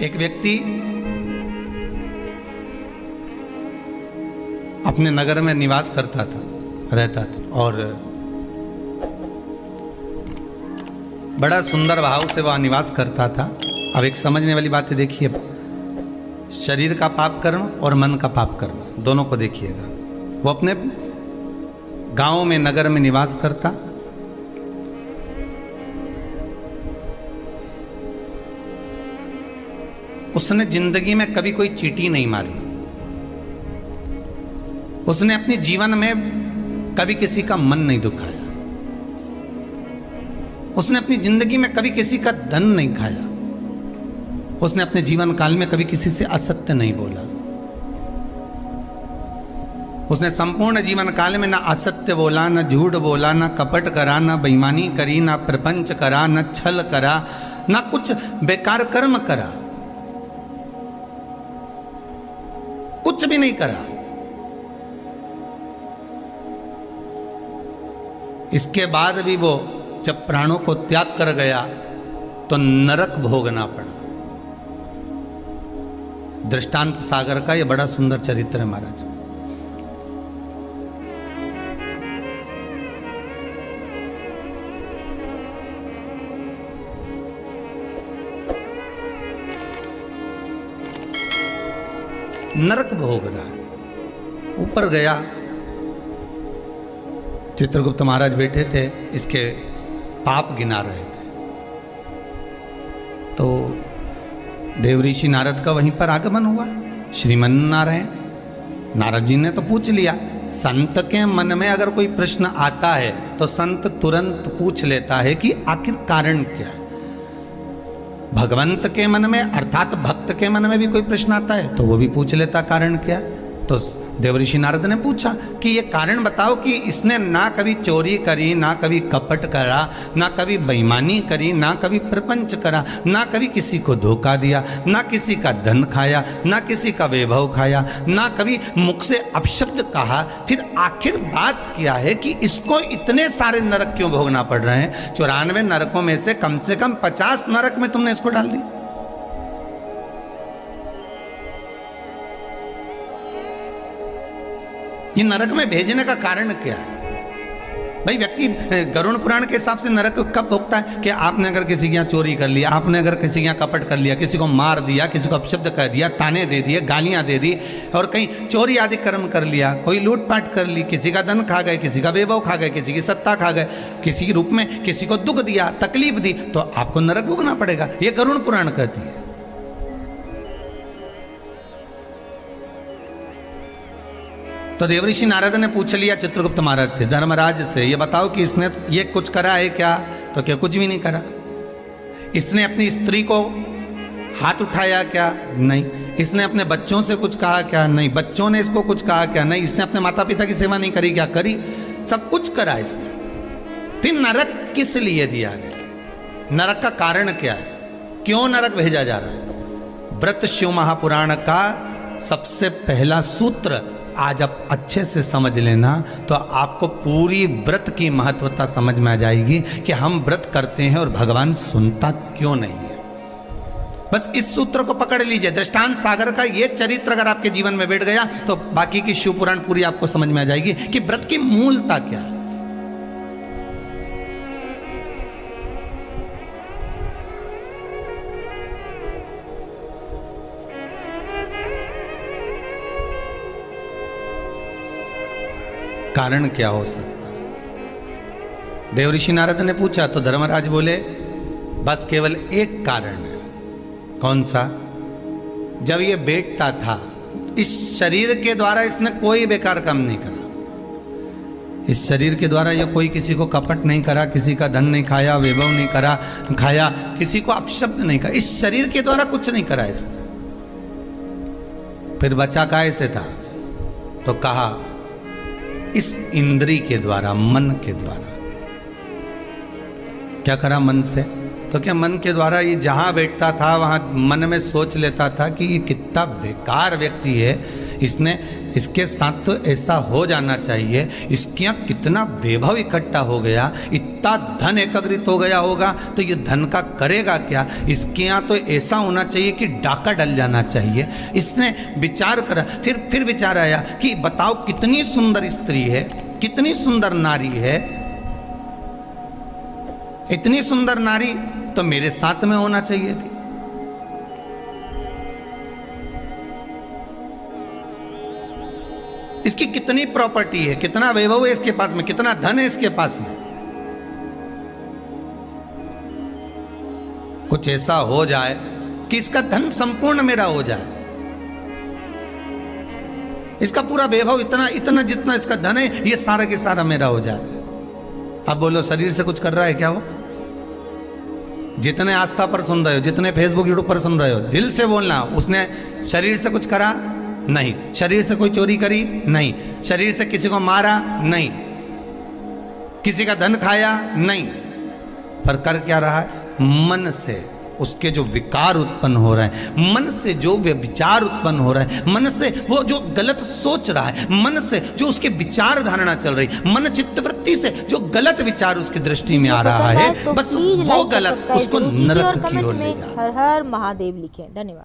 एक व्यक्ति अपने नगर में निवास करता था, रहता था, और बड़ा सुंदर भाव से वह निवास करता था। अब एक समझने वाली बात है, देखिए, शरीर का पाप कर्म और मन का पाप कर्म दोनों को देखिएगा। वो अपने गांव में, नगर में निवास करता। उसने जिंदगी में कभी कोई चींटी नहीं मारी। उसने अपने जीवन में कभी किसी का मन नहीं दुखाया। उसने अपनी जिंदगी में कभी किसी का धन नहीं खाया। उसने अपने जीवन काल में कभी किसी से असत्य नहीं बोला। उसने संपूर्ण जीवन काल में ना असत्य बोला, ना झूठ बोला, ना कपट करा, ना बेईमानी करी, ना प्रपंच करा, ना छल करा, ना कुछ बेकार कर्म करा, कुछ भी नहीं करा। इसके बाद भी वो जब प्राणों को त्याग कर गया तो नरक भोगना पड़ा। दृष्टांत सागर का यह बड़ा सुंदर चरित्र है महाराज। नरक भोग रहा है। ऊपर गया, चित्रगुप्त महाराज बैठे थे, इसके पाप गिना रहे थे। तो देवऋषि नारद का वहीं पर आगमन हुआ। श्रीमन नारायण, नारद जी ने तो पूछ लिया। संत के मन में अगर कोई प्रश्न आता है तो संत तुरंत पूछ लेता है कि आखिर कारण क्या है। भगवंत के मन में, अर्थात भक्त के मन में भी कोई प्रश्न आता है तो वो भी पूछ लेता कारण क्या है। तो देवऋषि नारद ने पूछा कि ये कारण बताओ कि इसने ना कभी चोरी करी, ना कभी कपट करा, ना कभी बेईमानी करी, ना कभी प्रपंच करा, ना कभी किसी को धोखा दिया, ना किसी का धन खाया, ना किसी का वैभव खाया, ना कभी मुख से अपशब्द कहा। फिर आखिर बात क्या है कि इसको इतने सारे नरक क्यों भोगना पड़ रहे हैं? 94 नरकों में से कम 50 नरक में तुमने इसको डाल दिया। ये नरक में भेजने का कारण क्या है? भाई, व्यक्ति गरुड़ पुराण के हिसाब से नरक कब भोगता है कि आपने अगर किसी के यहाँ चोरी कर लिया, आपने अगर किसी के यहाँ कपट कर लिया, किसी को मार दिया, किसी को अपशब्द कह दिया, ताने दे दिए, गालियां दे दी, और कहीं चोरी आदि कर्म कर लिया, कोई लूटपाट कर ली, किसी का धन खा गए, किसी का वैभव खा गए, किसी की सत्ता खा गए, किसी के रूप में किसी को दुख दिया, तकलीफ दी, तो आपको नरक भोगना पड़ेगा। ये गरुड़ पुराण कहती है। तो देवऋषि नारद ने पूछ लिया चित्रगुप्त महाराज से, धर्मराज से, ये बताओ कि इसने ये कुछ करा है क्या? तो क्या कुछ भी नहीं करा। इसने अपनी स्त्री को हाथ उठाया क्या? नहीं। इसने अपने बच्चों से कुछ कहा क्या? नहीं। बच्चों ने इसको कुछ कहा क्या? नहीं। इसने अपने माता पिता की सेवा नहीं करी क्या? करी। सब कुछ करा इसने। फिर नरक किस लिए दिया गया? नरक का कारण क्या है? क्यों नरक भेजा जा रहा है? व्रत शिव महापुराण का सबसे पहला सूत्र आज आप अच्छे से समझ लेना तो आपको पूरी व्रत की महत्वता समझ में आ जाएगी कि हम व्रत करते हैं और भगवान सुनता क्यों नहीं है। बस इस सूत्र को पकड़ लीजिए। दृष्टांत सागर का ये चरित्र अगर आपके जीवन में बैठ गया तो बाकी की शिव पुराण पूरी आपको समझ में आ जाएगी कि व्रत की मूलता क्या है। कारण क्या हो सकता है? देवऋषि नारद ने पूछा तो धर्मराज बोले, बस केवल एक कारण है। कौन सा? जब ये बैठता था, इस शरीर के द्वारा इसने कोई बेकार काम नहीं करा। इस शरीर के द्वारा ये कोई किसी को कपट नहीं करा, किसी का धन नहीं खाया, वैभव नहीं खाया, किसी को अपशब्द नहीं कहा। इस शरीर के द्वारा कुछ नहीं करा इसने। फिर बचा कैसे था? तो कहा इस इंद्री के द्वारा, मन के द्वारा। क्या करा मन से? तो क्या मन के द्वारा ये जहां बैठता था वहां मन में सोच लेता था कि ये कितना बेकार व्यक्ति है, इसने इसके साथ तो ऐसा हो जाना चाहिए, इसके यहाँ कितना वैभव इकट्ठा हो गया, इतना धन एकत्रित हो गया होगा, तो ये धन का करेगा क्या। इसके यहाँ तो ऐसा होना चाहिए कि डाका डल जाना चाहिए। इसने विचार करा, फिर विचार आया कि बताओ कितनी सुंदर स्त्री है, कितनी सुंदर नारी है, इतनी सुंदर नारी तो मेरे साथ में होना चाहिए थी। इसकी कितनी प्रॉपर्टी है, कितना वैभव है इसके पास में, कितना धन है इसके पास में। कुछ ऐसा हो जाए कि इसका धन संपूर्ण मेरा हो जाए, इसका पूरा वैभव इतना इतना जितना इसका धन है ये सारा के सारा मेरा हो जाए। अब बोलो शरीर से कुछ कर रहा है क्या वो? जितने आस्था पर सुन रहे हो, जितने फेसबुक यूट्यूब पर सुन रहे हो, दिल से बोलना, उसने शरीर से कुछ करा नहीं, शरीर से कोई चोरी करी नहीं, शरीर से किसी को मारा नहीं, किसी का धन खाया नहीं, पर कर क्या रहा है? मन से उसके जो विकार उत्पन्न हो रहे हैं, मन से जो विचार उत्पन्न हो रहे हैं, मन से वो जो गलत सोच रहा है, मन से जो उसके विचार धारणा चल रही, मन चित्तवृत्ति से जो गलत विचार उसकी दृष्टि में आ रहा है, तो बस वो गलत उसको नरक की ओर ले कमेंट में हर हर महादेव लिखें। धन्यवाद।